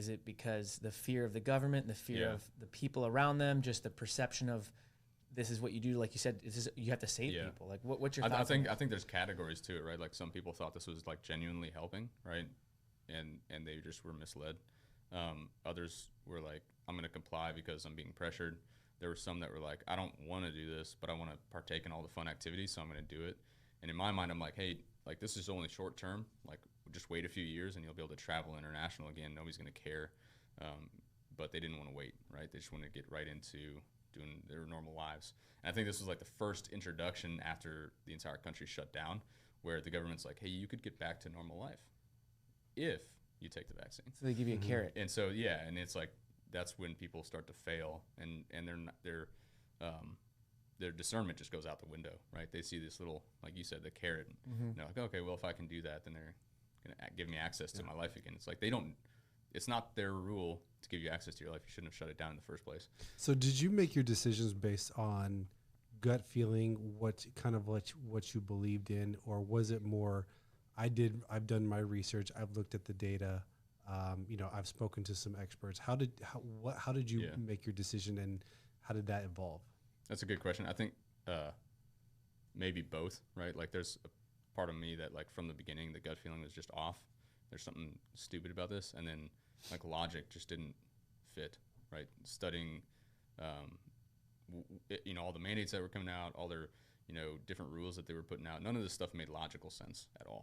Is it because the fear of the government, the fear Yeah. of the people around them, just the perception of this is what you do? Like you said, you have to save Yeah. people. Like what's your I thoughts? think there's categories to it, right? Like some people thought this was like genuinely helping, right? And they just were misled. Others were like, I'm going to comply because I'm being pressured. There were some that were like, I don't want to do this, but I want to partake in all the fun activities, so I'm going to do it. And in my mind, I'm like, hey, like this is only short term. Like just wait a few years and you'll be able to travel international again. Nobody's going to care. But they didn't want to wait, right? They just want to get right into doing their normal lives. And I think this was like the first introduction after the entire country shut down, where the government's like, hey, you could get back to normal life if you take the vaccine. So they give you a carrot. And so, yeah, and it's like, that's when people start to fail, and their discernment just goes out the window, right? They see this little, like you said, the carrot, and they're like, okay, well, if I can do that, then they're going to give me access to my life again. It's like it's not their rule to give you access to your life. You shouldn't have shut it down in the first place. So did you make your decisions based on gut feeling, what you believed in, or was it more, I've done my research, I've looked at the data, I've spoken to some experts. How did you make your decision, and how did that evolve? That's a good question. I think maybe both, right? Like there's a part of me that like from the beginning, the gut feeling was just off. There's something stupid about this. And then like logic just didn't fit, right? Studying, all the mandates that were coming out, all their, different rules that they were putting out. None of this stuff made logical sense at all.